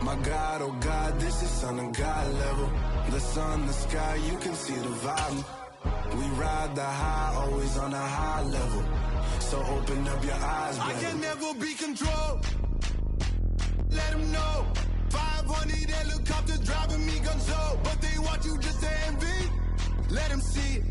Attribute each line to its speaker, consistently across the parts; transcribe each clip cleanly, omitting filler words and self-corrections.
Speaker 1: My God, oh God, this is on a God level. The sun, the sky, you can see the vibe. We ride the high, always on a high level. So open up your eyes, baby. I can never be controlled. Let them know. 500 helicopters driving me gonzo. But they want you just to envy. Let them see it.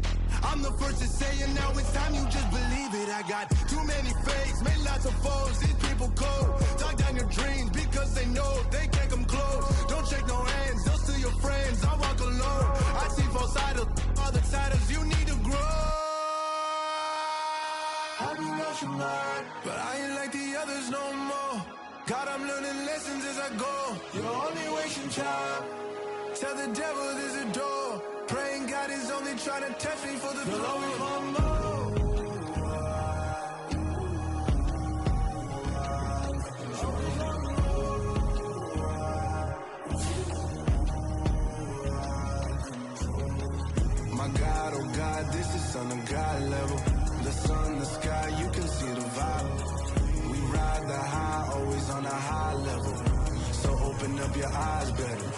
Speaker 1: I'm the first to say it, now it's time you just believe it. I got too many fakes, made lots of foes. These people cold. Talk down your dreams because they know they can't come close. Don't shake no hands, they'll steal your friends. I walk alone. I see false idols, other titles. You need to grow. I've been watching mine, but I ain't like the others no more. God, I'm learning lessons as I go. You're only wasting time. Tell the devil there's a door. Praying God is only trying to test me for the glory of more. My God, oh God, this is on a God level. The sun, the sky, you can see the vibe. We ride the high, always on a high level. So open up your eyes better.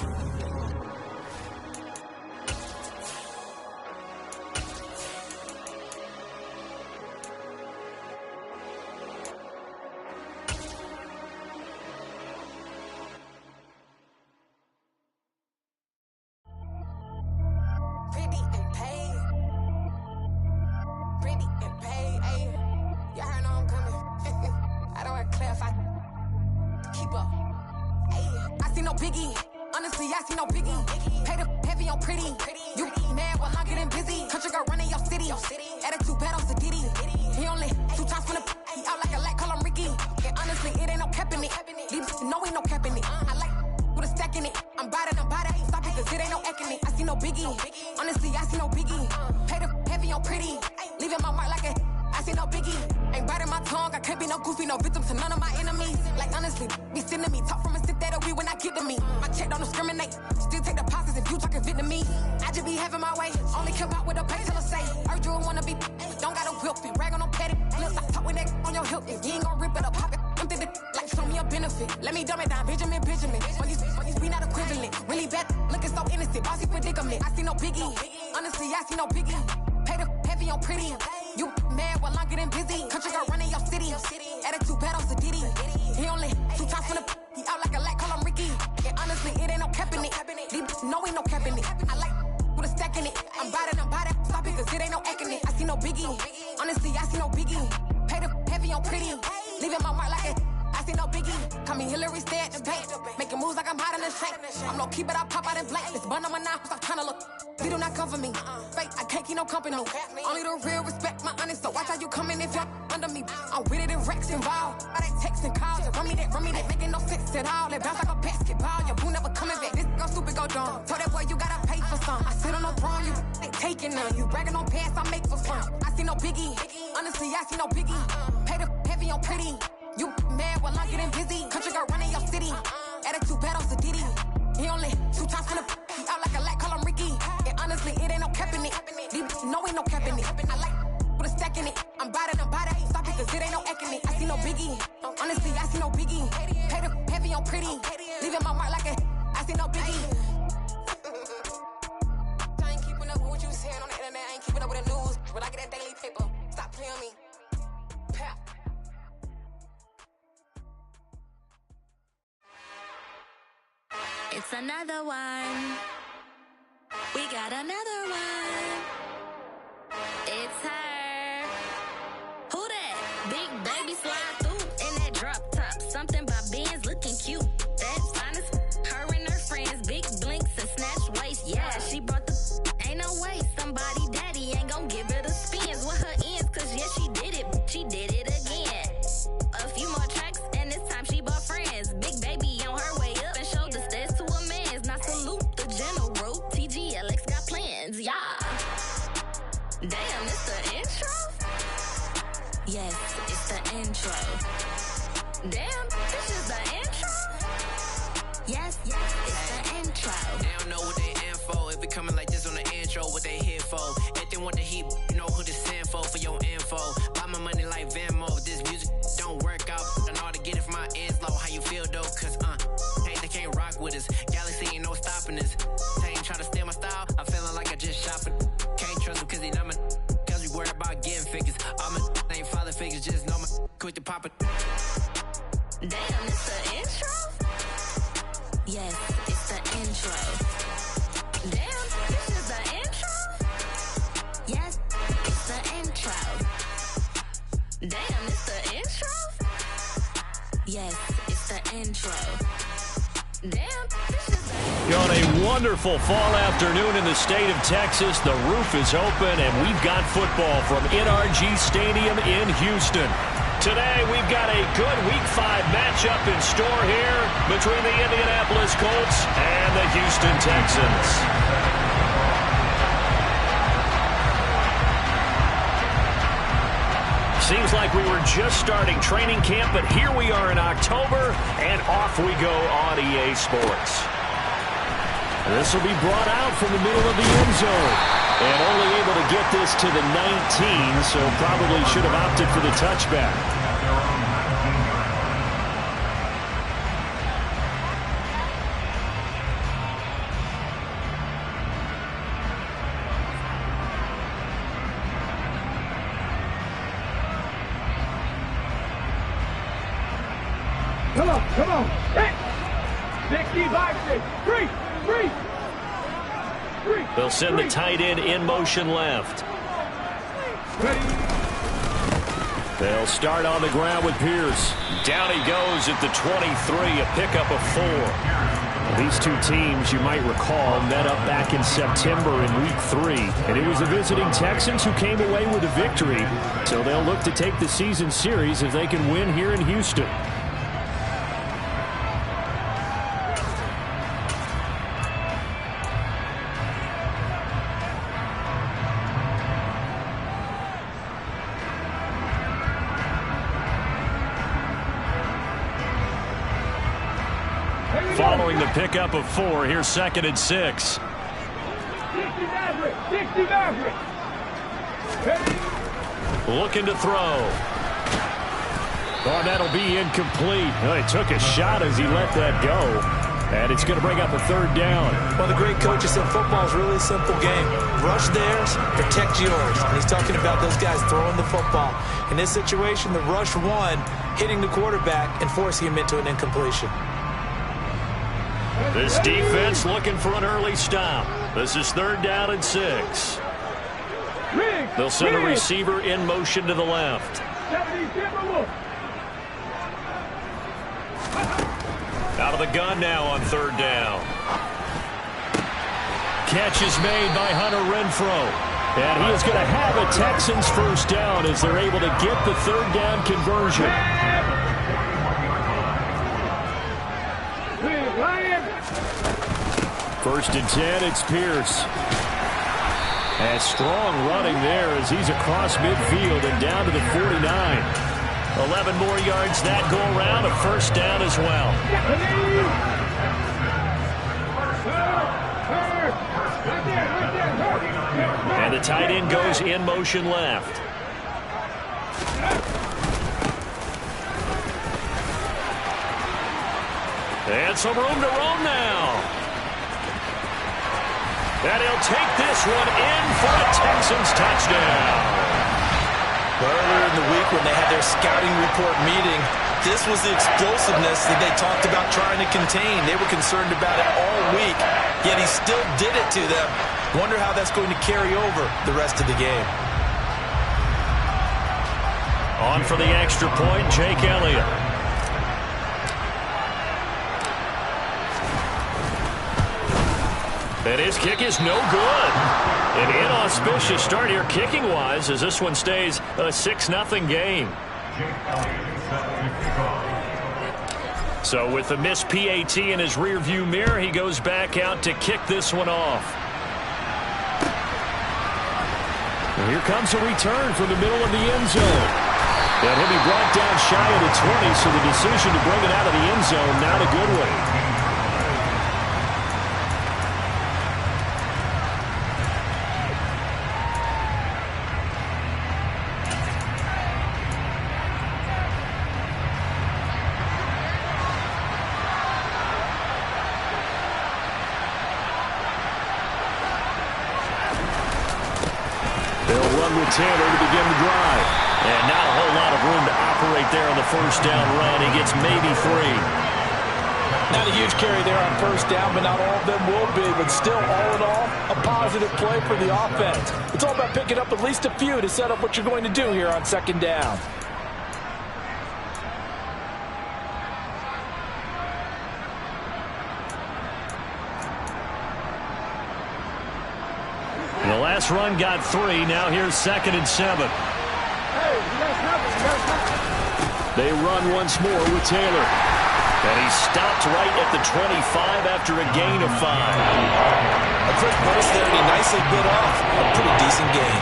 Speaker 2: Only the real respect my honest, so watch how you coming if you're under me. I'm with it in Rex involved. All they texting calls, run me that making no sense at all. They bounce like a basketball, your boo never coming back. This go stupid, go dumb. Told that boy you gotta pay for some. I sit on the throne, you ain't taking none. You bragging on past, I make for fun. I see no biggie, honestly I see no biggie. Pay the heavy on pretty. You mad while I'm getting busy. Country girl running your city. Attitude bad on Sadiddy. He only 2 times from the he out like a light, call him Ricky. And honestly, it ain't no cap in it. No, ain't no cap in it. I like put a stack in it. I'm bout it. Stop it, cause it ain't no acting it. I see no biggie. Honestly, I see no biggie. Pay the heavy on pretty. Leaving my mark like I see no biggie. I ain't keeping up with what you saying on the internet. I ain't keeping up with the news. But I get that daily paper. Stop playing me. Pap.
Speaker 3: It's another one. We got another one. It's her. Who that? Big baby slide through in that drop top. Something by Benz looking cute. That's honest. Her and her friends, big blinks and snatch waist. Yeah, she brought the. Ain't no way somebody daddy ain't gon' give her the spins with her ends. Cause yeah, she did it. She did it again. A few more tracks and this time she bought friends. Big baby on her way up and showed the stairs to a man's. Now salute the general. TGLX got plans, yeah. Damn, it's the intro? Yes, it's the intro. Damn, this is the intro? Yes, it's the intro.
Speaker 4: They don't know what they in for. If it coming like this on the intro, what they here for? If they want the heat, you know who to send for your info. Buy my money like Venmo. This music quick to pop it.
Speaker 3: Damn, it's the intro? Yes, it's the intro. Damn, this is the intro? Yes, it's the intro. Damn, it's the intro? Yes, it's the intro. Damn, this is the intro.
Speaker 5: On a wonderful fall afternoon in the state of Texas, the roof is open, and we've got football from NRG Stadium in Houston. Today, we've got a good Week 5 matchup in store here between the Indianapolis Colts and the Houston Texans. Seems like we were just starting training camp, but here we are in October, and off we go on EA Sports. This will be brought out from the middle of the end zone. And only able to get this to the 19, so probably should have opted for the touchback.
Speaker 6: Come on. Hey! 65, 3.
Speaker 5: They'll send the tight end in motion left. They'll start on the ground with Pierce. Down he goes at the 23, a pickup of 4. These two teams, you might recall, met up back in September in Week 3. And it was the visiting Texans who came away with a victory. So they'll look to take the season series if they can win here in Houston. Following the pickup of 4, here's 2nd and 6.
Speaker 6: 60 Maverick.
Speaker 5: Looking to throw. Oh, that'll be incomplete. Oh, he took a shot as he let that go. And it's going to bring up a 3rd down.
Speaker 7: Well, the great coach said football is really a simple game. Rush theirs, protect yours. And he's talking about those guys throwing the football. In this situation, the rush one, hitting the quarterback and forcing him into an incompletion.
Speaker 5: This defense looking for an early stop. This is 3rd down and 6. They'll send a receiver in motion to the left. Out of the gun now on 3rd down. Catch is made by Hunter Renfrow. And he is going to have a Texans 1st down as they're able to get the 3rd down conversion. 1st and 10, it's Pierce. And strong running there as he's across midfield and down to the 49. 11 more yards that go around, a 1st down as well. And the tight end goes in motion left. And some room to roam now. And he'll take this one in for a Texans touchdown.
Speaker 7: Earlier in the week when they had their scouting report meeting, this was the explosiveness that they talked about trying to contain. They were concerned about it all week, yet he still did it to them. Wonder how that's going to carry over the rest of the game.
Speaker 5: On for the extra point, Jake Elliott. And his kick is no good. An inauspicious start here kicking-wise as this one stays a 6-0 game. So with the missed PAT in his rearview mirror, he goes back out to kick this one off. And here comes a return from the middle of the end zone. And he'll be brought down shy of the 20, so the decision to bring it out of the end zone, not a good one. They'll run with Taylor to begin the drive. And not a whole lot of room to operate there on the first down run. He gets maybe 3.
Speaker 7: Not a huge carry there on first down, but not all of them will be. But still, all in all, a positive play for the offense. It's all about picking up at least a few to set up what you're going to do here on second down.
Speaker 5: The last run got 3. Now here's 2nd and 7. They run once more with Taylor. And he stopped right at the 25 after a gain of 5.
Speaker 7: A quick burst there, and he nicely bit off a pretty decent gain.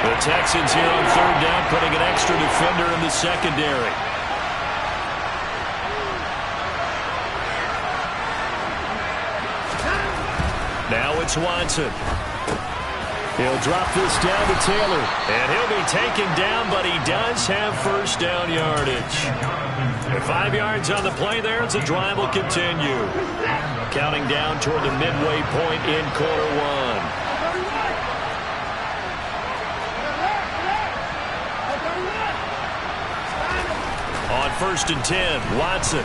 Speaker 5: The Texans here on 3rd down, putting an extra defender in the secondary. Now it's Watson. He'll drop this down to Taylor. And he'll be taken down, but he does have first down yardage. And 5 yards on the play there as the drive will continue. Counting down toward the midway point in quarter 1. On 1st and 10, Watson.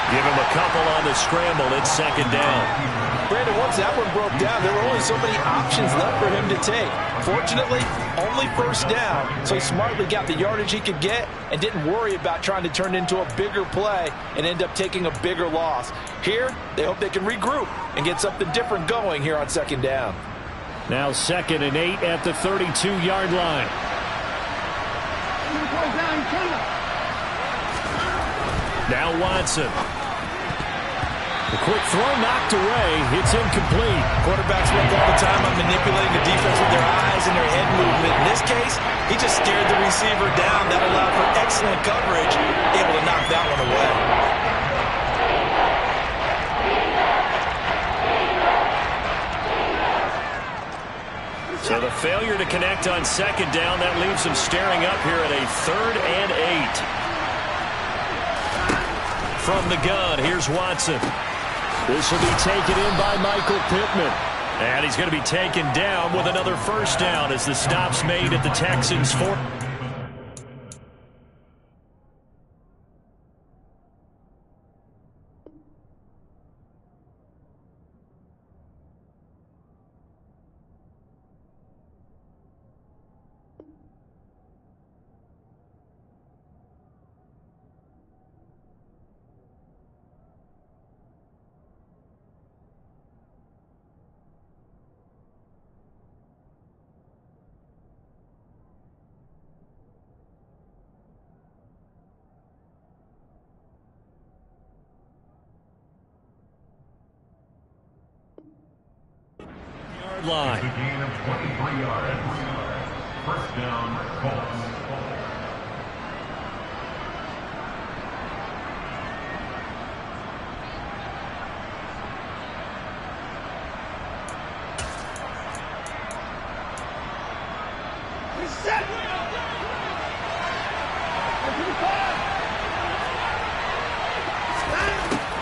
Speaker 5: Give him a couple on the scramble. It's 2nd down.
Speaker 7: Brandon, once that one broke down, there were only so many options left for him to take. Fortunately, only first down, so he smartly got the yardage he could get and didn't worry about trying to turn it into a bigger play and end up taking a bigger loss. Here, they hope they can regroup and get something different going here on 2nd down.
Speaker 5: Now 2nd and 8 at the 32-yard line. Now Watson. The quick throw knocked away. It's incomplete.
Speaker 7: Quarterbacks work all the time on manipulating the defense with their eyes and their head movement. In this case, he just stared the receiver down. That allowed for excellent coverage, able to knock that one away.
Speaker 5: So the failure to connect on 2nd down, that leaves him staring up here at a 3rd and 8. From the gun, here's Watson. This will be taken in by Michael Pittman. And he's going to be taken down with another first down as the stop's made at the Texans' 4. Line.
Speaker 8: Gain of 23 yards. First down, Colts.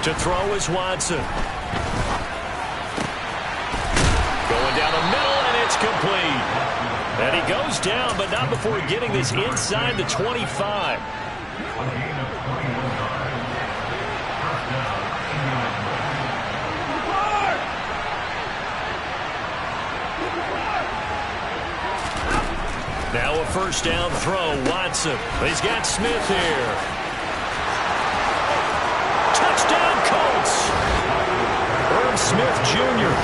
Speaker 5: To throw is Watson. Going down the middle, and it's complete. And he goes down, but not before getting this inside the 25. Now a first down throw, Watson. He's got Smith here. Touchdown, Colts. Irv Smith Jr.,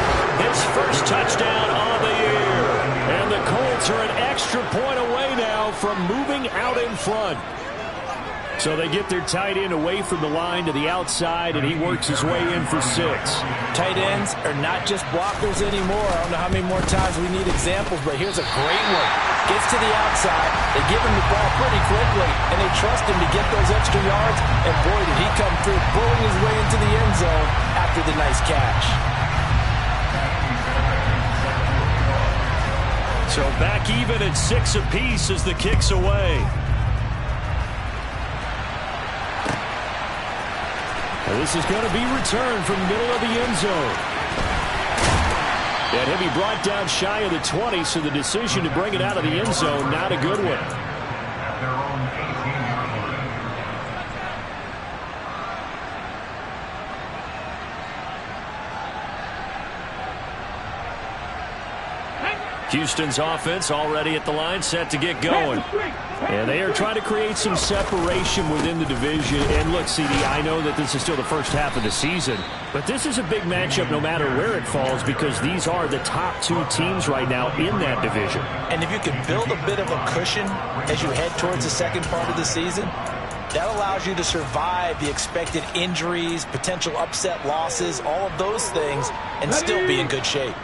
Speaker 5: his first touchdown of the year. And the Colts are an extra point away now from moving out in front. So they get their tight end away from the line to the outside, and he works his way in for 6.
Speaker 7: Tight ends are not just blockers anymore. I don't know how many more times we need examples, but here's a great one. Gets to the outside, they give him the ball pretty quickly, and they trust him to get those extra yards, and boy, did he come through, pulling his way into the end zone after the nice catch. So
Speaker 5: back even at 6 apiece as the kick's away. This is going to be returned from the middle of the end zone. And he'll be brought down shy of the 20, so the decision to bring it out of the end zone, not a good one.
Speaker 8: At their own 18-yard line.
Speaker 5: Houston's offense already at the line, set to get going. And they are trying to create some separation within the division. And look, CD, I know that this is still the first half of the season, but this is a big matchup no matter where it falls because these are the top two teams right now in that division.
Speaker 7: And if you can build a bit of a cushion as you head towards the second part of the season, that allows you to survive the expected injuries, potential upset losses, all of those things, and still be in good shape.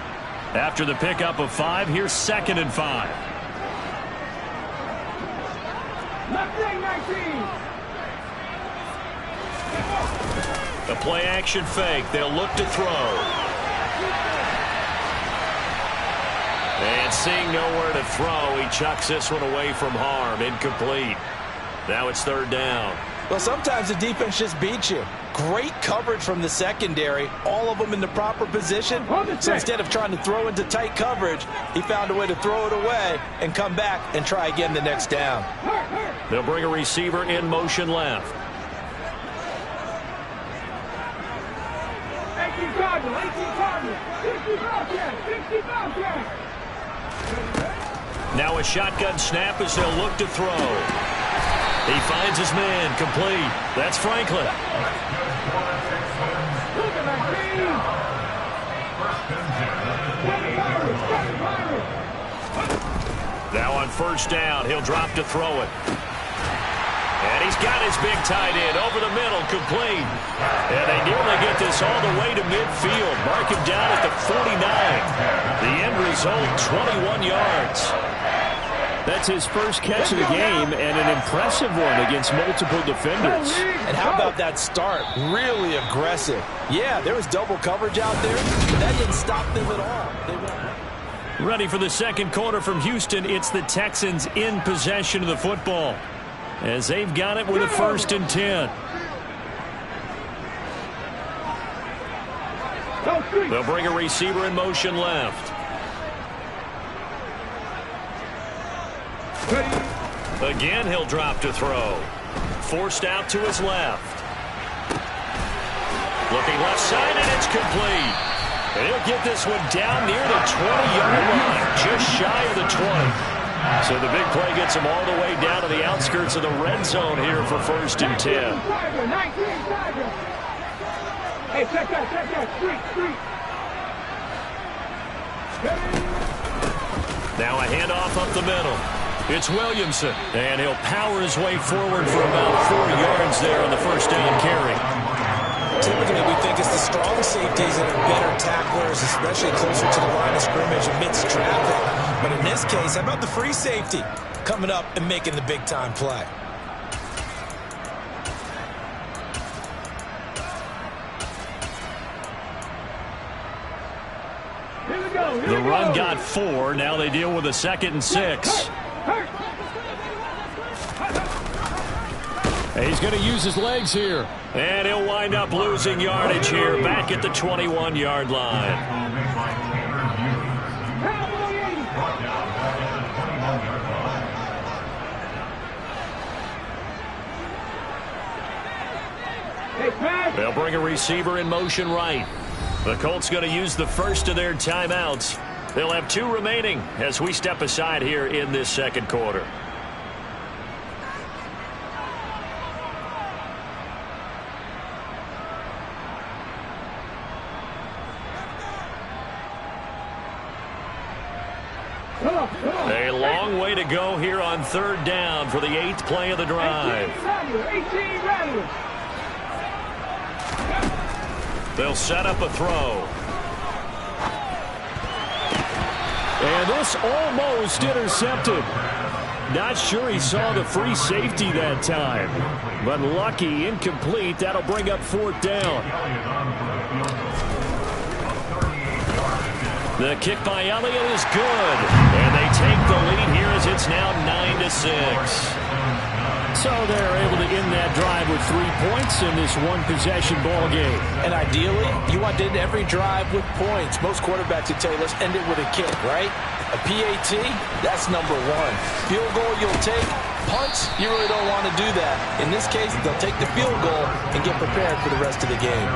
Speaker 5: After the pickup of 5, here's 2nd and 5. A play-action fake. They'll look to throw. And seeing nowhere to throw, he chucks this one away from harm. Incomplete. Now it's 3rd down.
Speaker 7: Well, sometimes the defense just beats you. Great coverage from the secondary, all of them in the proper position. So instead of trying to throw into tight coverage, he found a way to throw it away and come back and try again the next down.
Speaker 5: They'll bring a receiver in motion left. Now a shotgun snap as they'll look to throw. He finds his man, complete. That's Franklin. Now on 1st down, he'll drop to throw it. And he's got his big tight end over the middle, complete. And they nearly get this all the way to midfield. Mark him down at the 49. The end result, 21 yards. That's his first catch of the game and an impressive one against multiple defenders.
Speaker 7: And how about that start? Really aggressive. Yeah, there was double coverage out there, but that didn't stop them at all.
Speaker 5: Ready for the second quarter from Houston. It's the Texans in possession of the football as they've got it with a 1st and 10. They'll bring a receiver in motion left. Again, he'll drop to throw. Forced out to his left. Looking left side, and it's complete. And he'll get this one down near the 20-yard line, just shy of the 20. So the big play gets him all the way down to the outskirts of the red zone here for 1st and 10.
Speaker 6: Hey, check that, street.
Speaker 5: Now a handoff up the middle. It's Williamson, and he'll power his way forward for about 4 yards there on the 1st down carry.
Speaker 7: Typically, we think it's the strong safeties that are better tacklers, especially closer to the line of scrimmage amidst traffic. But in this case, how about the free safety coming up and making the big-time play?
Speaker 5: The run got 4. Now they deal with a 2nd and 6. He's going to use his legs here. And he'll wind up losing yardage here back at the 21-yard line. They'll bring a receiver in motion right. The Colts going to use the first of their timeouts. They'll have 2 remaining as we step aside here in this second quarter. A long way to go here on 3rd down for the 8th play of the drive. They'll set up a throw. And this almost intercepted. Not sure he saw the free safety that time. But lucky, incomplete. That'll bring up 4th down. The kick by Elliott is good. And they take the lead here as it's now 9-6. So they're able to end that drive with 3 points in this one-possession ball game.
Speaker 7: And ideally, you want to end every drive with points. Most quarterbacks would tell you, let's end it with a kick, right? A PAT, that's number one. Field goal you'll take. Punts, you really don't want to do that. In this case, they'll take the field goal and get prepared for the rest of the game.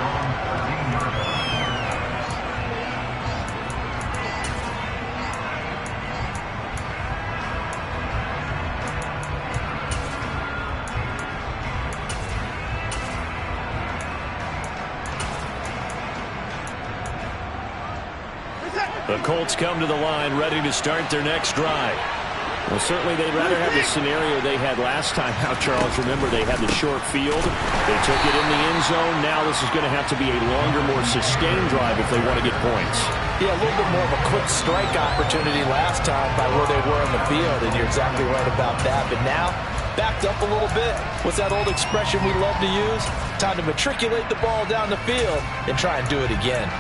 Speaker 5: The Colts come to the line ready to start their next drive. Well, certainly they'd rather have the scenario they had last time out, Charles. Remember, they had the short field. They took it in the end zone. Now this is going to have to be a longer, more sustained drive if they want to get points.
Speaker 7: Yeah, a little bit more of a quick strike opportunity last time by where they were on the field, and you're exactly right about that. But now, backed up a little bit. What's that old expression we love to use? Time to matriculate the ball down the field and try and do it again.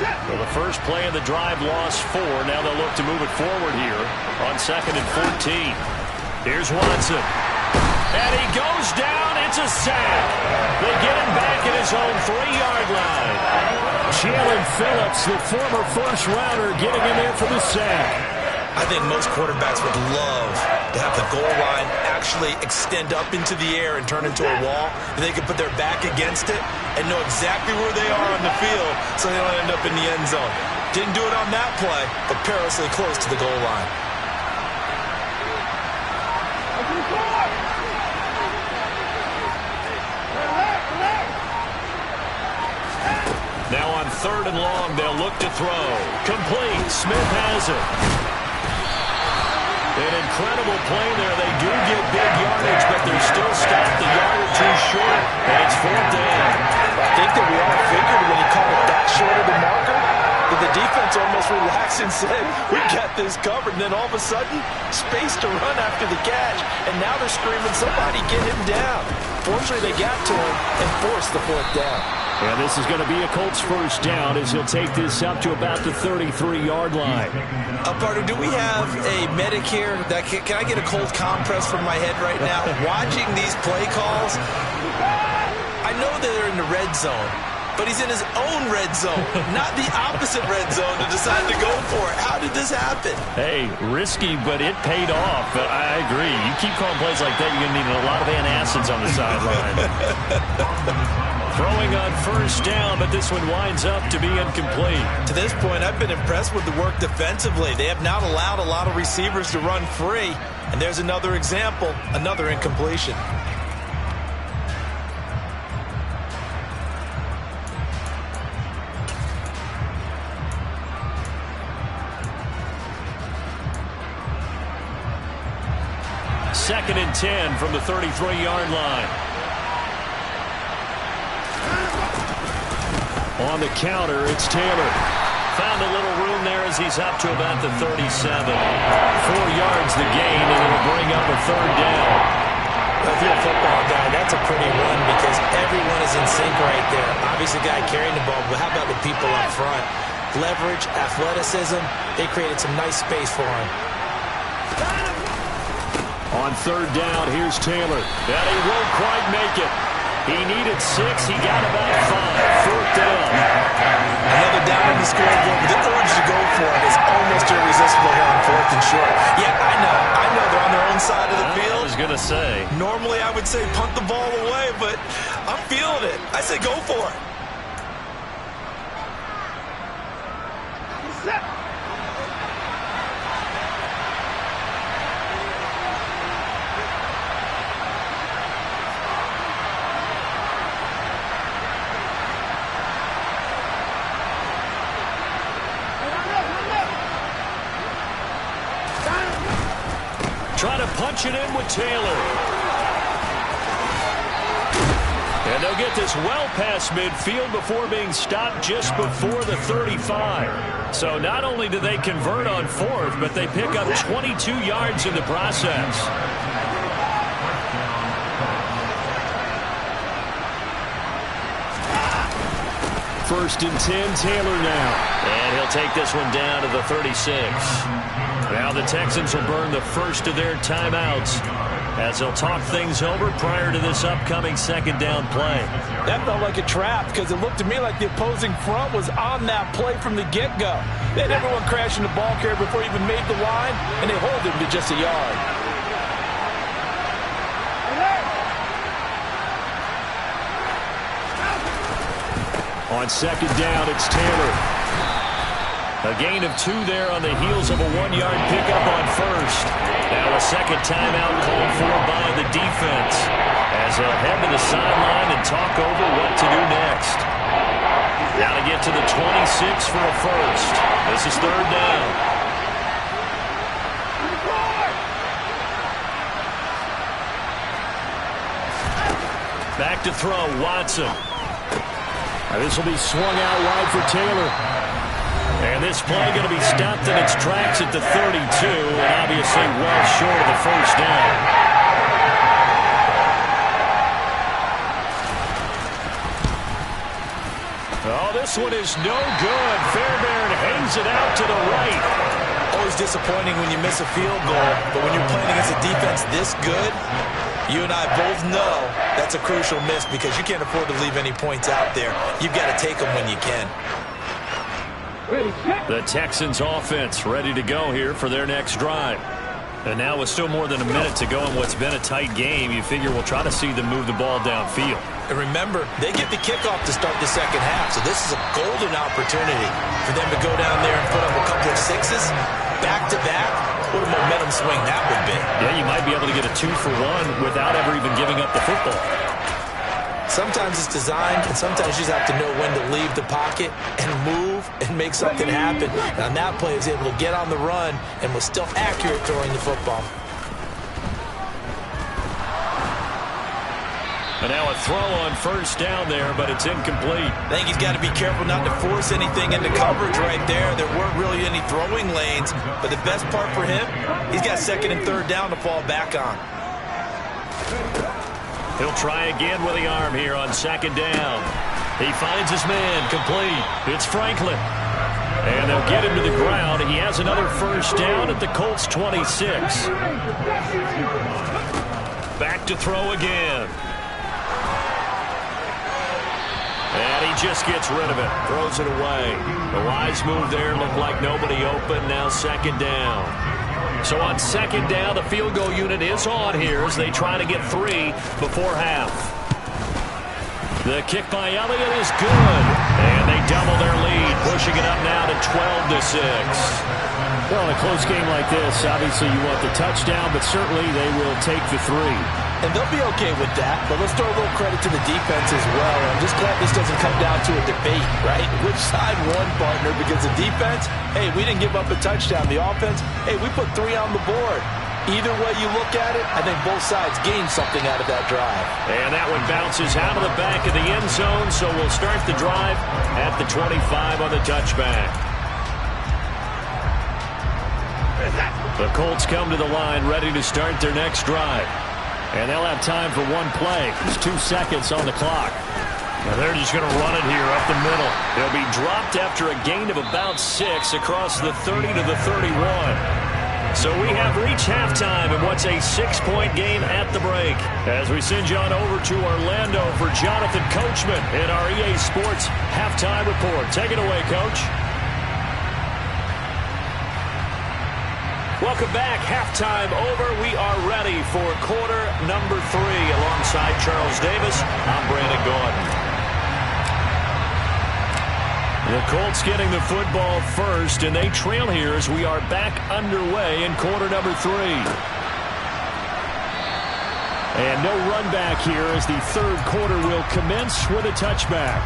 Speaker 5: Well, the first play of the drive lost 4. Now they'll look to move it forward here on 2nd and 14. Here's Watson. And he goes down. It's a sack. They get him back at his own 3-yard line. Jalen Phillips, the former first-rounder, getting in there for the sack.
Speaker 7: I think most quarterbacks would love to have the goal line actually extend up into the air and turn into a wall, and they can put their back against it and know exactly where they are on the field so they don't end up in the end zone. Didn't do it on that play, but perilously close to the goal line.
Speaker 5: Now on 3rd and long, they'll look to throw. Complete. Smith has it. An incredible play there. They do get big yardage, but they're still stopped a yard or two short, and it's 4th down.
Speaker 7: I think that we all figured when he called it that short of the marker that the defense almost relaxed and said, we got this covered. And then all of a sudden, space to run after the catch, and now they're screaming, somebody get him down. Fortunately, they got to him and forced the 4th down.
Speaker 5: And this is going to be a Colts first down as he'll take this up to about the 33-yard line.
Speaker 7: Partner, do we have a medic here? Can I get a cold compress from my head right now? Watching these play calls, I know that they're in the red zone, but he's in his own red zone, not the opposite red zone to decide to go for it. How did this happen?
Speaker 5: Hey, risky, but it paid off. I agree. You keep calling plays like that, you're going to need a lot of antacids on the sideline. Throwing on first down, but this one winds up to be incomplete.
Speaker 7: To this point, I've been impressed with the work defensively. They have not allowed a lot of receivers to run free. And there's another example, another incompletion.
Speaker 5: Second and 10 from the 33-yard line. On the counter, it's Taylor. Found a little room there as he's up to about the 37. 4 yards the gain, and it'll bring up a 3rd down.
Speaker 7: If you're a football guy, that's a pretty run because everyone is in sync right there. Obviously, the guy carrying the ball, but how about the people up front? Leverage, athleticism, they created some nice space for him.
Speaker 5: On 3rd down, here's Taylor. And he won't quite make it. He needed 6. He got about 5. 4th down.
Speaker 7: Another down on the scoreboard, but the urge to go for it is almost irresistible here on 4th and short. Yeah, I know they're on their own side of the field.
Speaker 5: I was going to say.
Speaker 7: Normally I would say punt the ball away, but I'm feeling it. I say go for it.
Speaker 5: Trying to punch it in with Taylor. And they'll get this well past midfield before being stopped just before the 35. So not only do they convert on 4th, but they pick up 22 yards in the process. First and 10, Taylor now. And he'll take this one down to the 36. Now the Texans will burn the first of their timeouts as they'll talk things over prior to this upcoming second down play.
Speaker 7: That felt like a trap because it looked to me like the opposing front was on that play from the get-go. They had everyone crashing the ball carrier before he even made the line, and they hold him to just a yard.
Speaker 5: On second down, it's Taylor. A gain of 2 there on the heels of a 1-yard pickup on first. Now a second timeout called for by the defense as they'll head to the sideline and talk over what to do next. Now to get to the 26 for a first. This is third down. Back to throw, Watson. This will be swung out wide for Taylor. And this play going to be stopped in its tracks at the 32, and obviously well short of the first down. Oh, this one is no good. Fairbairn hangs it out to the right.
Speaker 7: Always disappointing when you miss a field goal, but when you're playing against a defense this good, you and I both know that's a crucial miss because you can't afford to leave any points out there. You've got to take them when you can.
Speaker 5: The Texans offense ready to go here for their next drive. And now with still more than a minute to go in what's been a tight game, you figure we'll try to see them move the ball downfield.
Speaker 7: And remember, they get the kickoff to start the second half, so this is a golden opportunity for them to go down there and put up a couple of sixes back-to-back. What a momentum swing that would be.
Speaker 5: Yeah, you might be able to get a 2-for-1 without ever even giving up the football.
Speaker 7: Sometimes it's designed, and sometimes you just have to know when to leave the pocket and move and make something happen. And on that play, he was able to get on the run and was still accurate throwing the football.
Speaker 5: And now a throw on first down there, but it's incomplete.
Speaker 7: I think he's got to be careful not to force anything into coverage right there. There weren't really any throwing lanes, but the best part for him, he's got second and third down to fall back on.
Speaker 5: He'll try again with the arm here on second down. He finds his man, complete. It's Franklin. And they'll get him to the ground. He has another first down at the Colts 26. Back to throw again. And he just gets rid of it. Throws it away. The wise move there. Looked like nobody open. Now second down. So on second down, the field goal unit is on here as they try to get 3 before half. The kick by Elliott is good. And they double their lead, pushing it up now to 12-6. Well, in a close game like this, obviously you want the touchdown, but certainly they will take the 3.
Speaker 7: And they'll be okay with that, but let's throw a little credit to the defense as well. I'm just glad this doesn't come down to a debate, right? Which side won, partner? Because the defense, hey, we didn't give up a touchdown. The offense, hey, we put 3 on the board. Either way you look at it, I think both sides gained something out of that drive.
Speaker 5: And that one bounces out of the back of the end zone, so we'll start the drive at the 25 on the touchback. The Colts come to the line ready to start their next drive. And they'll have time for one play. There's 2 seconds on the clock. And they're just going to run it here up the middle. They'll be dropped after a gain of about 6 across the 30 to the 31. So we have reached halftime in what's a 6-point game at the break. As we send you on over to Orlando for Jonathan Coachman in our EA Sports Halftime Report. Take it away, Coach. Welcome back. Halftime over. We are ready for quarter number 3. Alongside Charles Davis, I'm Brandon Gordon. The Colts getting the football first, and they trail here as we are back underway in quarter number 3. And no run back here as the third quarter will commence with a touchback.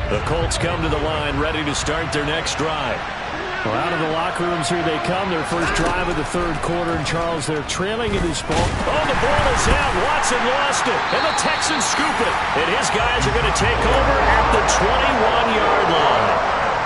Speaker 5: The Colts come to the line ready to start their next drive. Well, out of the locker rooms here they come. Their first drive of the third quarter. And Charles, they're trailing in this ball. Oh, the ball is out. Watson lost it. And the Texans scoop it. And his guys are going to take over at the 21-yard line.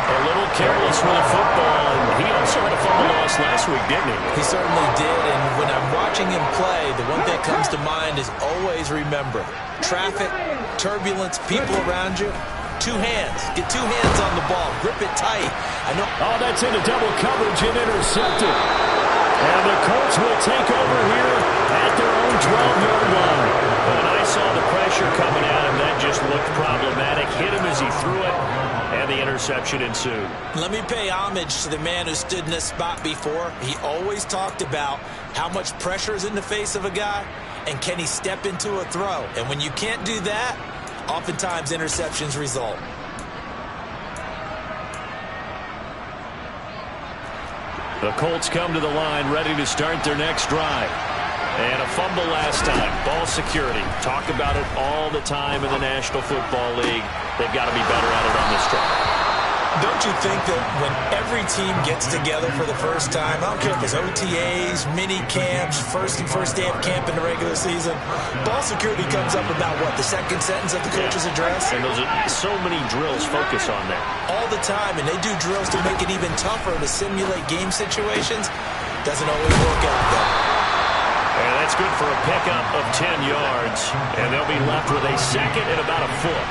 Speaker 5: A little careless with the football. And he also had a fumble loss last week, didn't he?
Speaker 7: He certainly did. And when I'm watching him play, the one thing that comes to mind is always remember. Traffic, turbulence, people around you. Two hands. Get two hands on the ball. Grip it tight. I know.
Speaker 5: Oh, that's into double coverage and intercepted. And the Colts will take over here at their own 12-yard line. When I saw the pressure coming at him, that just looked problematic. Hit him as he threw it, and the interception ensued.
Speaker 7: Let me pay homage to the man who stood in this spot before. He always talked about how much pressure is in the face of a guy, and can he step into a throw. And when you can't do that, oftentimes interceptions result.
Speaker 5: The Colts come to the line ready to start their next drive. And a fumble last time. Ball security. Talk about it all the time in the National Football League. They've got to be better at it on this drive.
Speaker 7: Don't you think that when every team gets together for the first time, I don't care if it's OTAs, mini camps, first day of camp in the regular season, ball security comes up about what, the second sentence of the coach's address?
Speaker 5: And those are so many drills focus on that.
Speaker 7: All the time, and they do drills to make it even tougher to simulate game situations. Doesn't always work out, though.
Speaker 5: And that's good for a pickup of 10 yards. And they'll be left with a second and about a foot.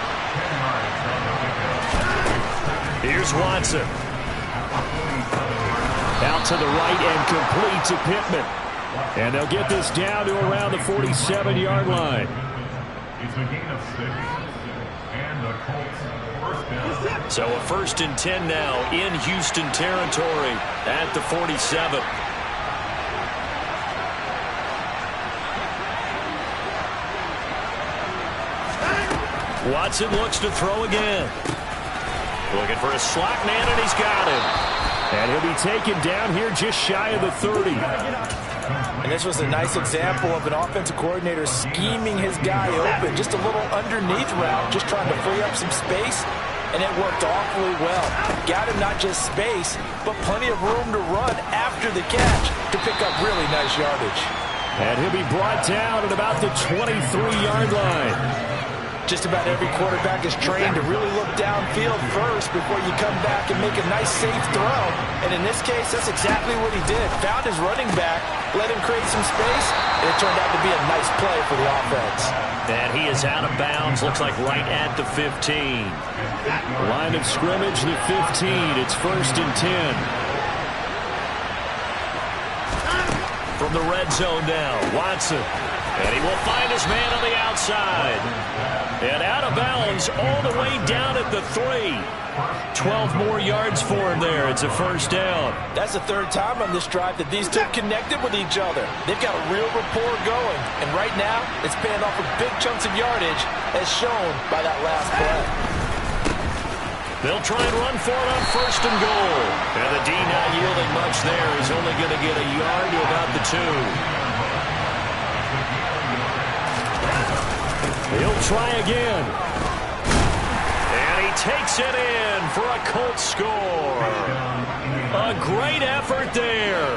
Speaker 5: Here's Watson. Out to the right and complete to Pittman. And they'll get this down to around the 47-yard line.
Speaker 8: It's a gain of 6. And the Colts first down.
Speaker 5: So a 1st and 10 now in Houston territory at the 47. Watson looks to throw again. Looking for a slot man, and he's got him. And he'll be taken down here just shy of the 30.
Speaker 7: And this was a nice example of an offensive coordinator scheming his guy open. Just a little underneath route, just trying to free up some space. And it worked awfully well. Got him not just space, but plenty of room to run after the catch to pick up really nice yardage.
Speaker 5: And he'll be brought down at about the 23-yard line.
Speaker 7: Just about every quarterback is trained to really look downfield first before you come back and make a nice, safe throw. And in this case, that's exactly what he did. Found his running back, let him create some space, and it turned out to be a nice play for the offense.
Speaker 5: And he is out of bounds, looks like right at the 15. Line of scrimmage, the 15. It's 1st and 10. From the red zone now, Watson. And he will find his man on the outside. And out of bounds all the way down at the 3. 12 more yards for him there. It's a 1st down.
Speaker 7: That's the 3rd time on this drive that these two connected with each other. They've got a real rapport going. And right now, it's paying off with big chunks of yardage, as shown by that last play.
Speaker 5: They'll try and run for it on 1st and goal. And the D not yielding much there. He's only going to get a yard to about the 2. He'll try again. And he takes it in for a Colts score. A great effort there.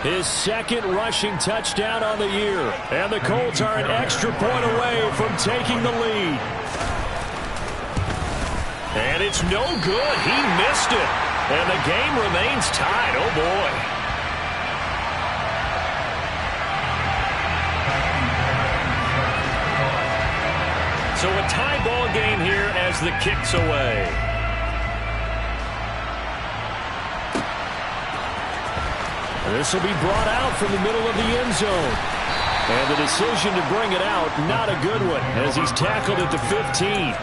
Speaker 5: His 2nd rushing touchdown on the year. And the Colts are an extra point away from taking the lead. And it's no good. He missed it. And the game remains tied. Oh, boy. So a tie ball game here as the kick's away. This will be brought out from the middle of the end zone. And the decision to bring it out, not a good one, as he's tackled at the 15.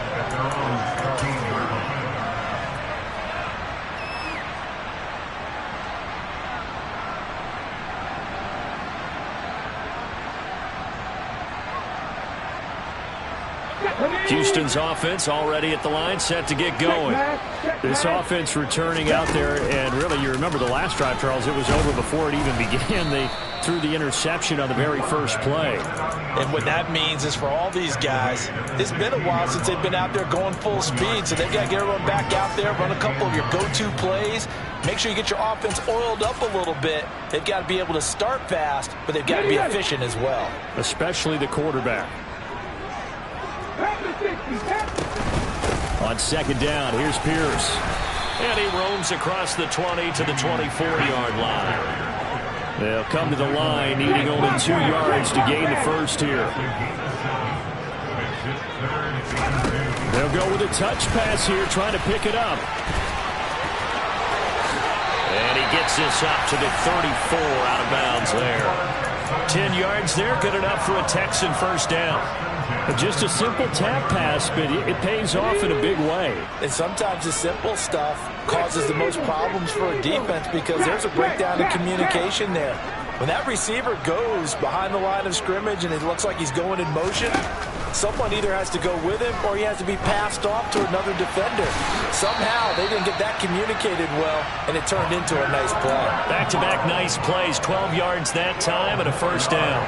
Speaker 5: Houston's offense already at the line, set to get going. This offense returning out there, and really, you remember the last drive, Charles, it was over before it even began. They threw the interception on the very first play.
Speaker 7: And what that means is for all these guys, it's been a while since they've been out there going full speed, so they've got to get everyone back out there, run a couple of your go-to plays, make sure you get your offense oiled up a little bit. They've got to be able to start fast, but they've got to be efficient as well.
Speaker 5: Especially the quarterback. On 2nd down, here's Pierce. And he roams across the 20 to the 24-yard line. They'll come to the line, needing only 2 yards to gain the 1st here. They'll go with a touch pass here, trying to pick it up. And he gets this up to the 34, out of bounds there. 10 yards there, good enough for a Texan first down. Just a simple tap pass, but it pays off in a big way.
Speaker 7: And sometimes the simple stuff causes the most problems for a defense because there's a breakdown in communication there. When that receiver goes behind the line of scrimmage and it looks like he's going in motion, someone either has to go with him or he has to be passed off to another defender. Somehow they didn't get that communicated well, and it turned into a nice play.
Speaker 5: Back-to-back nice plays, 12 yards that time and a first down.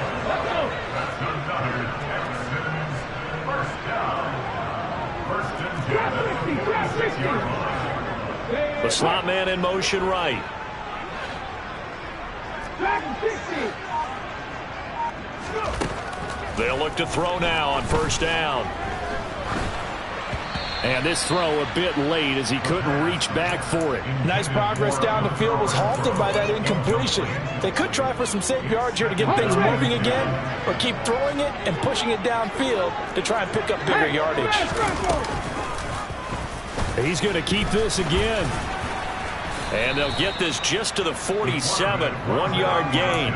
Speaker 5: The slot man in motion right. They'll look to throw now on first down. And this throw a bit late as he couldn't reach back for it.
Speaker 7: Nice progress down the field was halted by that incompletion. They could try for some safe yards here to get things moving again, or keep throwing it and pushing it downfield to try and pick up bigger yardage.
Speaker 5: He's going to keep this again. And they'll get this just to the 47. 1 yard gain.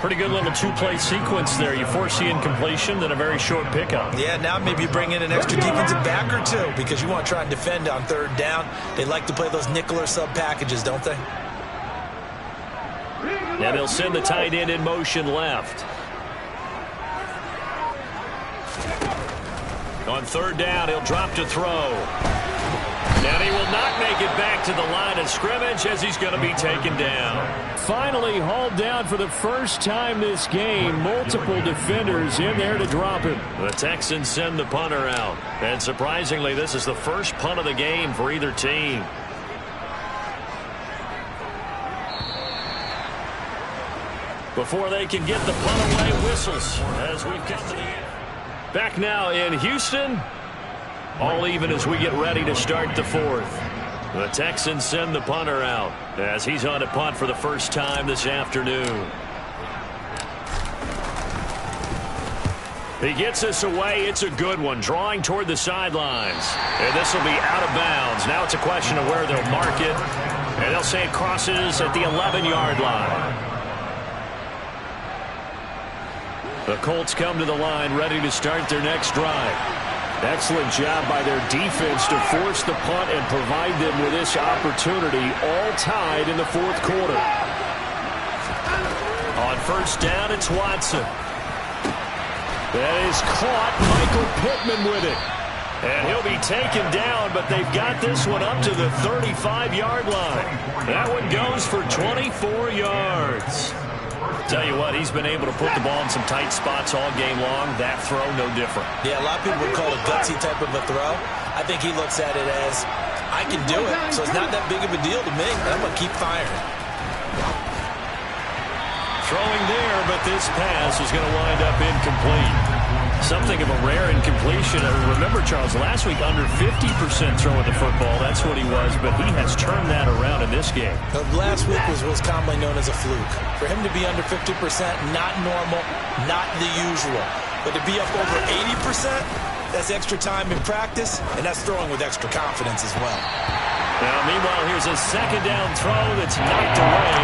Speaker 5: Pretty good little two-play sequence there. You force the incompletion, then a very short pickup.
Speaker 7: Yeah, now maybe you bring in an extra defensive back or two because you want to try and defend on third down. They like to play those nickel or sub packages, don't they?
Speaker 5: And they'll send the tight end in motion left. On third down, he'll drop to throw. And he will not make it back to the line of scrimmage as he's going to be taken down. Finally hauled down for the first time this game. Multiple defenders in there to drop him. The Texans send the punter out. And surprisingly, this is the first punt of the game for either team. Before they can get the punt away, whistles as we've come to the end. Back now in Houston. All even as we get ready to start the fourth. The Texans send the punter out as he's on to punt for the first time this afternoon. He gets this away. It's a good one, drawing toward the sidelines. And this will be out of bounds. Now it's a question of where they'll mark it. And they'll say it crosses at the 11-yard line. The Colts come to the line ready to start their next drive. Excellent job by their defense to force the punt and provide them with this opportunity, all tied in the fourth quarter. On first down, it's Watson. That is caught. Michael Pittman with it. And he'll be taken down, but they've got this one up to the 35-yard line. That one goes for 24 yards. Tell you what, he's been able to put the ball in some tight spots all game long. That throw, no different. Yeah, a lot of people would call it a gutsy type of a throw. I think he looks at it as, I can do it, so it's not that big of a deal to me. I'm going to keep firing. Throwing there, but this pass is going to wind up incomplete. Something of a rare incompletion. Remember, Charles, last week under 50% throwing the football. That's what he was, but he has turned that around in this game.
Speaker 7: Last week was commonly known as a fluke. For him to be under 50%, not normal, not the usual. But to be up over 80%, that's extra time in practice, and that's throwing with extra confidence as well.
Speaker 5: Now, meanwhile, here's a second down throw that's knocked away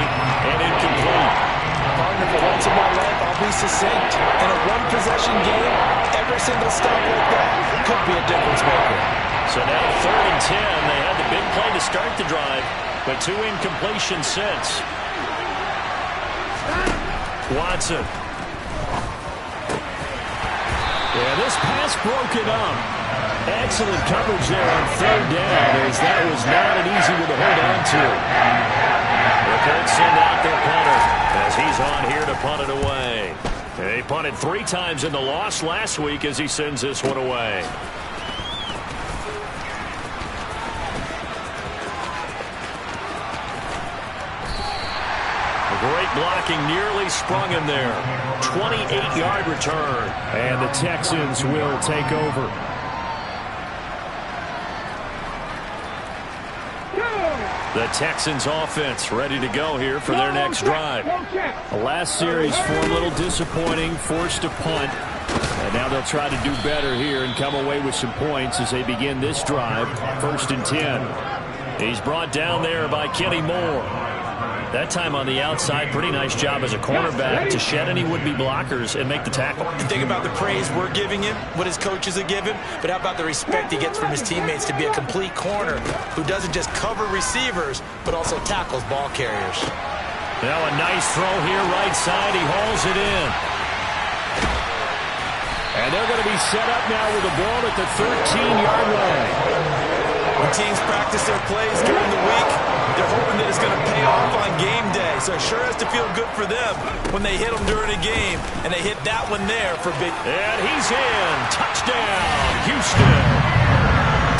Speaker 5: and incomplete.
Speaker 7: Partner, for once in my life, I'll be succinct. In a one-possession game, every single stop like that could be a difference maker.
Speaker 5: So now 3rd and 10. They had the big play to start the drive, but 2 incompletions since. Watson. Yeah, this pass broken up. Excellent coverage there on 3rd down, as that was not an easy one to hold on to. The Colts send out their punter as he's on here to punt it away. They punted 3 times in the loss last week as he sends this one away. Great blocking, nearly sprung him there. 28-yard return. And the Texans will take over. The Texans offense ready to go here for their next drive. The last series for a little disappointing, forced to punt. And Now they'll try to do better here and come away with some points as they begin this drive. 1st and 10. He's brought down there by Kenny Moore. That time on the outside, pretty nice job as a cornerback to shed any would-be blockers and make the tackle.
Speaker 7: You think about the praise we're giving him, what his coaches are giving, but how about the respect he gets from his teammates to be a complete corner who doesn't just cover receivers, but also tackles ball carriers.
Speaker 5: Now a nice throw here, right side. He hauls it in. And they're going to be set up now with the ball at the 13-yard line.
Speaker 7: When teams practice their plays during the week, they're hoping that it's going to pay off on game day. So it sure has to feel good for them when they hit them during a game, and they hit that one there for big.
Speaker 5: And he's in. Touchdown, Houston.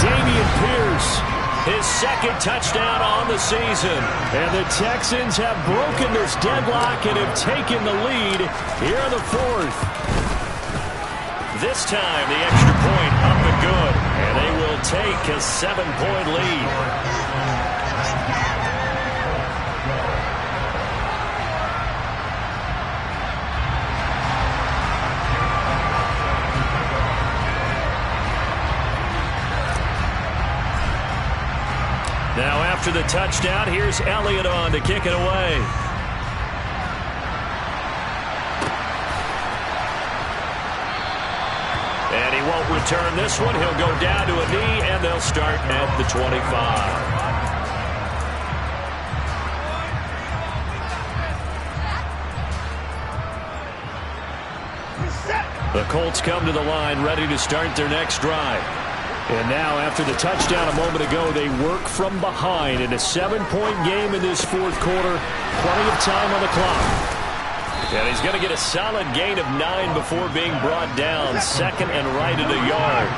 Speaker 5: Dameon Pierce, his 2nd touchdown on the season. And the Texans have broken this deadlock and have taken the lead here in the 4th. This time, the extra point up and good. And they will take a 7-point lead. Now after the touchdown, here's Elliott on to kick it away. And he won't return this one. He'll go down to a knee, and they'll start at the 25. The Colts come to the line, ready to start their next drive. And now, after the touchdown a moment ago, they work from behind in a 7-point game in this 4th quarter. Plenty of time on the clock. And he's going to get a solid gain of 9 before being brought down. 2nd and right at a yard.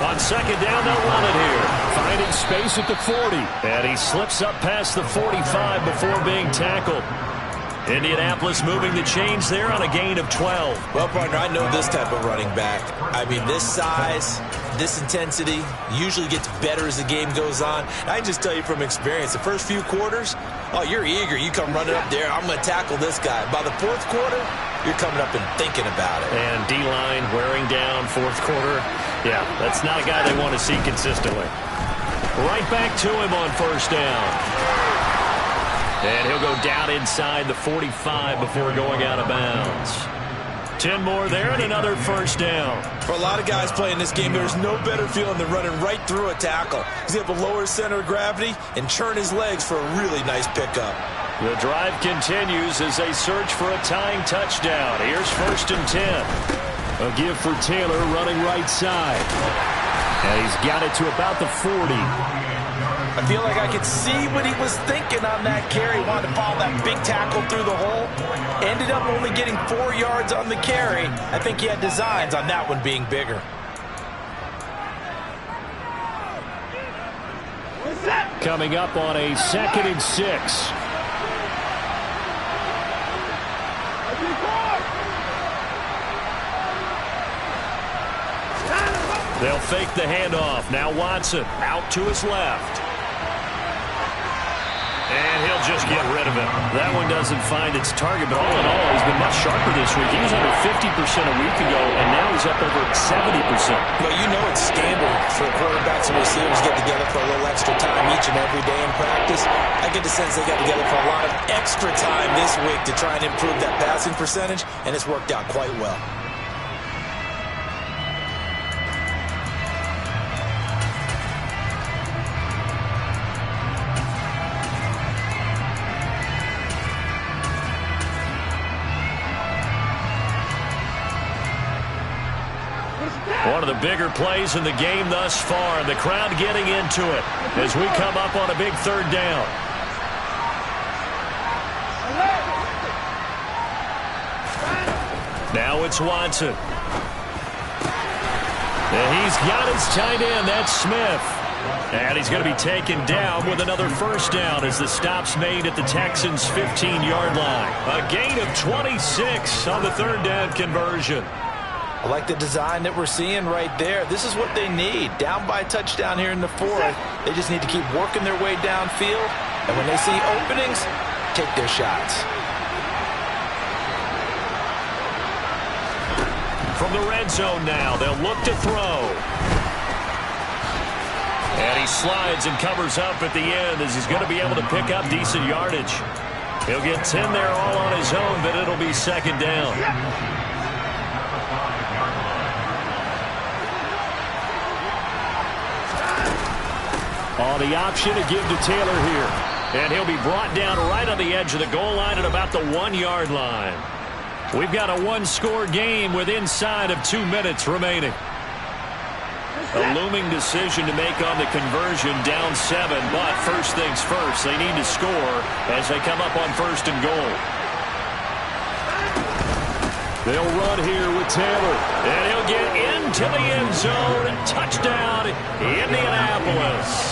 Speaker 5: On 2nd down, they'll run it here. Finding space at the 40. And he slips up past the 45 before being tackled. Indianapolis moving the chains there on a gain of 12.
Speaker 7: Well, partner, I know this type of running back. I mean, this size, this intensity usually gets better as the game goes on. I can just tell you from experience, the first few quarters, oh, you're eager. You come running up there, I'm going to tackle this guy. By the 4th quarter, you're coming up and thinking about it.
Speaker 5: And D-line wearing down 4th quarter. Yeah, that's not a guy they want to see consistently. Right back to him on 1st down. And he'll go down inside the 45 before going out of bounds. 10 more there and another 1st down.
Speaker 7: For a lot of guys playing this game, there's no better feeling than running right through a tackle. He's able to lower his center of gravity and churn his legs for a really nice pickup.
Speaker 5: The drive continues as they search for a tying touchdown. Here's 1st and 10. A give for Taylor running right side. And he's got it to about the 40.
Speaker 7: I feel like I could see what he was thinking on that carry. Wanted to follow that big tackle through the hole. Ended up only getting 4 yards on the carry. I think he had designs on that one being bigger.
Speaker 5: Coming up on a 2nd and 6. They'll fake the handoff. Now Watson out to his left. And he'll just get rid of it. That one doesn't find its target, but all in all, he's been much sharper this week. He was under 50% a week ago, and now he's up over 70%.
Speaker 7: Well, you know it's standard for quarterbacks and receivers get together for a little extra time each and every day in practice. I get the sense they got together for a lot of extra time this week to try and improve that passing percentage, and it's worked out quite well.
Speaker 5: One of the bigger plays in the game thus far, and the crowd getting into it as we come up on a big 3rd down. Now it's Watson. And he's got his tight end, that's Smith. And he's going to be taken down with another 1st down as the stop's made at the Texans' 15-yard line. A gain of 26 on the 3rd down conversion.
Speaker 7: I like the design that we're seeing right there. This is what they need. Down by a touchdown here in the 4th. They just need to keep working their way downfield. And when they see openings, take their shots.
Speaker 5: from the red zone now. They'll look to throw. And he slides and covers up at the end as he's going to be able to pick up decent yardage. He'll get 10 there all on his own, but it'll be second down. On the option to give to Taylor here. And he'll be brought down right on the edge of the goal line at about the 1-yard line. We've got a one-score game with inside of 2 minutes remaining. A looming decision to make on the conversion, down 7, but first things first, they need to score as they come up on first and goal. They'll run here with Taylor, and he'll get into the end zone. Touchdown, Indianapolis.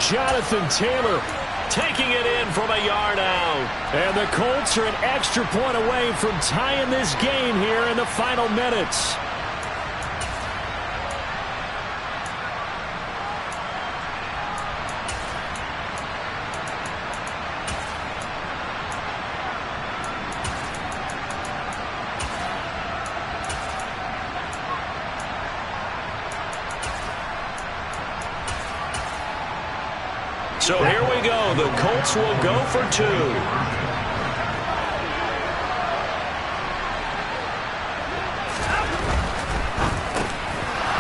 Speaker 5: Jonathan Taylor taking it in from a yard out. And the Colts are an extra point away from tying this game here in the final minutes. So here we go. The Colts will go for 2.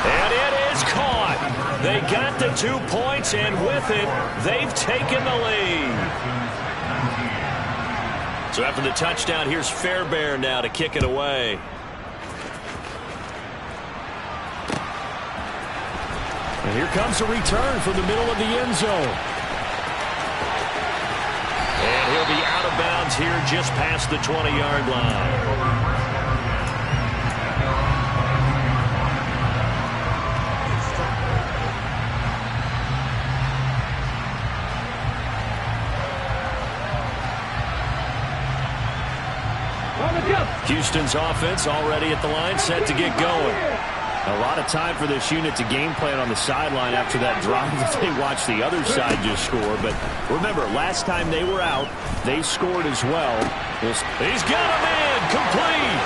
Speaker 5: And it is caught. They got the 2 points, and with it, they've taken the lead. So after the touchdown, here's Fairbairn now to kick it away. And here comes a return from the middle of the end zone. And he'll be out of bounds here just past the 20-yard line. Houston's offense already at the line, set to get going. A lot of time for this unit to game plan on the sideline after that drive that they watched the other side just score. But remember, last time they were out, they scored as well. He's got a man complete.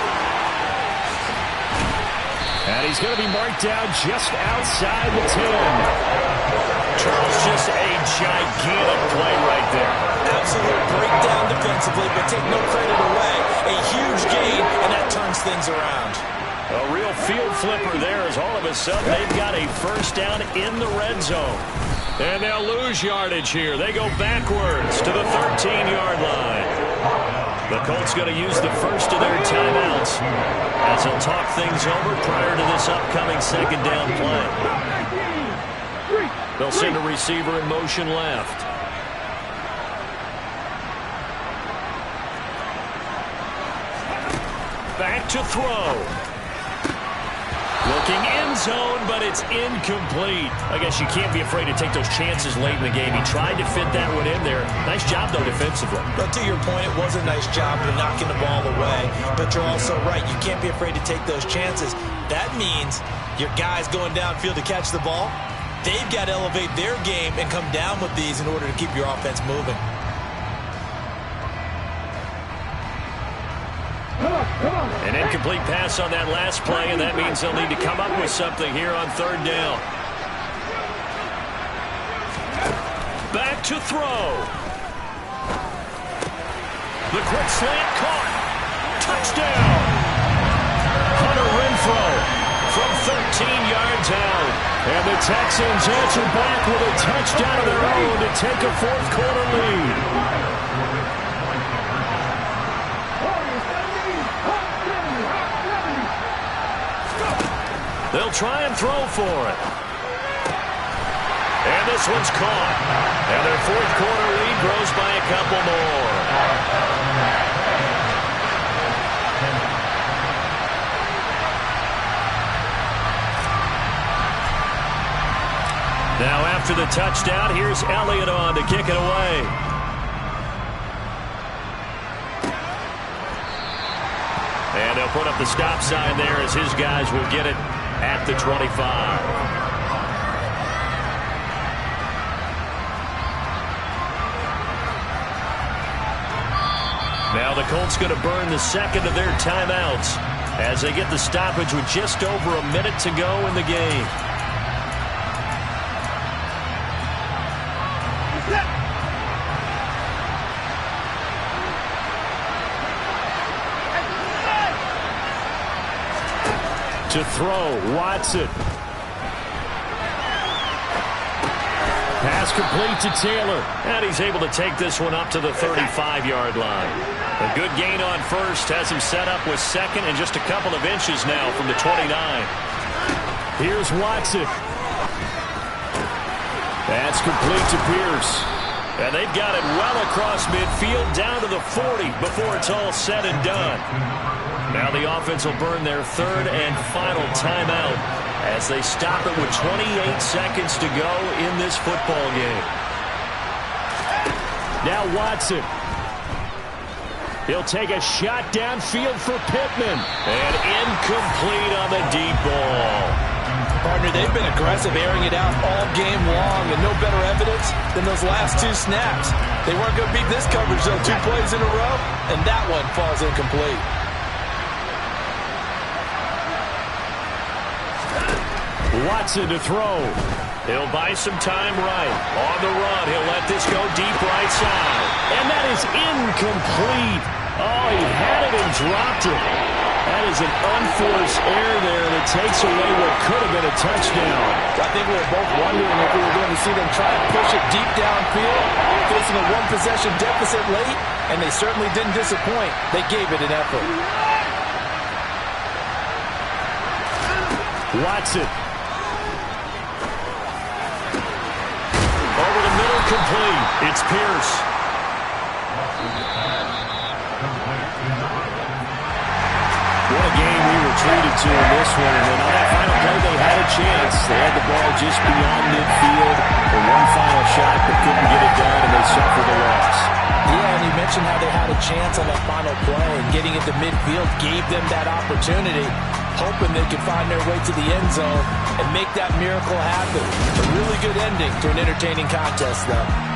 Speaker 5: And he's going to be marked down just outside the 10. Charles, just a gigantic play right there.
Speaker 7: Absolute breakdown defensively, but take no credit away. A huge gain, and that turns things around.
Speaker 5: A real field flipper there as all of a sudden they've got a first down in the red zone. And they'll lose yardage here. They go backwards to the 13-yard line. The Colts going to use the first of their timeouts as they'll talk things over prior to this upcoming second down play. They'll send a receiver in motion left. Back to throw. Looking end zone, but it's incomplete. I guess you can't be afraid to take those chances late in the game. He tried to fit that one in there. Nice job, though, defensively.
Speaker 7: But to your point, it was a nice job of knocking the ball away. But you're also right. You can't be afraid to take those chances. That means your guys going downfield to catch the ball, they've got to elevate their game and come down with these in order to keep your offense moving.
Speaker 5: An incomplete pass on that last play, and that means they'll need to come up with something here on third down. Back to throw. The quick slant caught. Touchdown. Hunter Renfrow from 13 yards out. And the Texans answer back with a touchdown of their own to take a fourth-quarter lead. They'll try and throw for it. And this one's caught. And their fourth-quarter lead grows by a couple more. Now after the touchdown, here's Elliott on to kick it away. And they'll put up the stop sign there as his guys will get it at the 25. Now the Colts going to burn the second of their timeouts. as they get the stoppage with just over a minute to go in the game. To throw, Watson. Pass complete to Taylor. And he's able to take this one up to the 35-yard line. A good gain on first has him set up with second and just a couple of inches now from the 29. Here's Watson. That's complete to Pierce. And they've got it well across midfield down to the 40 before it's all said and done. Now the offense will burn their third and final timeout as they stop it with 28 seconds to go in this football game. Now Watson. He'll take a shot downfield for Pittman. And incomplete on the deep ball.
Speaker 7: Partner, they've been aggressive, airing it out all game long, and no better evidence than those last two snaps. They weren't going to beat this coverage, though. 2 plays in a row, and that one falls incomplete.
Speaker 5: Watson to throw. He'll buy some time right. On the run, he'll let this go deep right side. And that is incomplete. Oh, he had it and dropped it. That is an unforced error there that takes away what could have been a touchdown.
Speaker 7: I think we were both wondering if we were going to see them try and push it deep downfield, facing a one-possession deficit late, and they certainly didn't disappoint. They gave it an effort.
Speaker 5: Watson. Over the middle, complete. It's Pierce. What a game we were treated to in this one. And then on that final play, they had a chance. They had the ball just beyond midfield for one final shot, but couldn't get it done, and they suffered the loss.
Speaker 7: Yeah, and you mentioned how they had a chance on that final play, and getting it to midfield gave them that opportunity, hoping they could find their way to the end zone and make that miracle happen. A really good ending to an entertaining contest, though.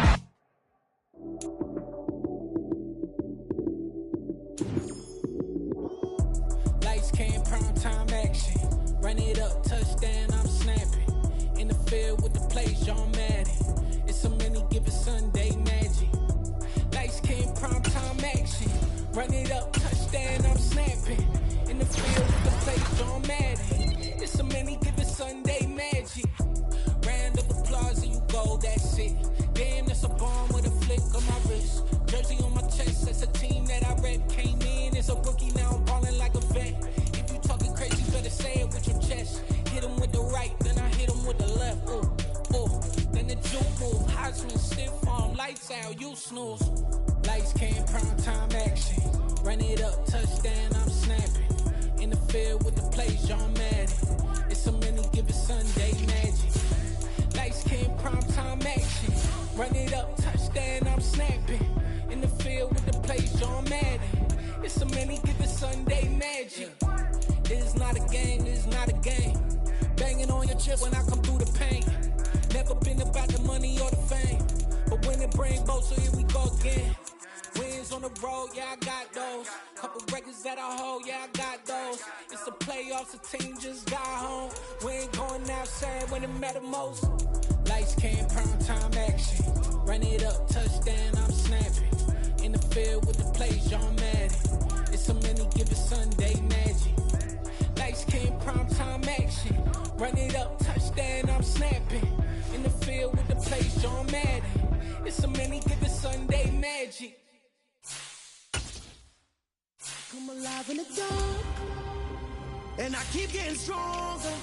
Speaker 9: And I keep getting stronger.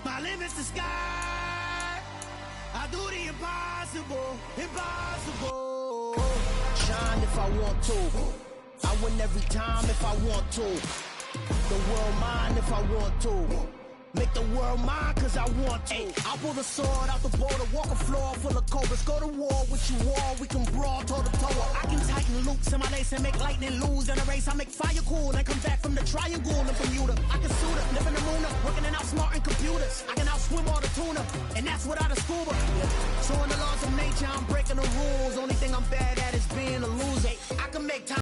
Speaker 9: My limit's the sky. I do the impossible, impossible. Shine if I want to. I win every time if I want to. The world mine if I want to. Make the world mine cause I want to. I pull the sword out the border, walk a floor full of cobras. Go to war with you all, we can brawl toe to toe. I can tighten loops in my lace and make lightning lose in a race. I make fire cool and come back from the triangle in Bermuda. I can suit up, live in the moon up, working and outsmarting computers. I can outswim all the tuna, and that's without a scuba. So in the laws of nature, I'm breaking the rules. Only thing I'm bad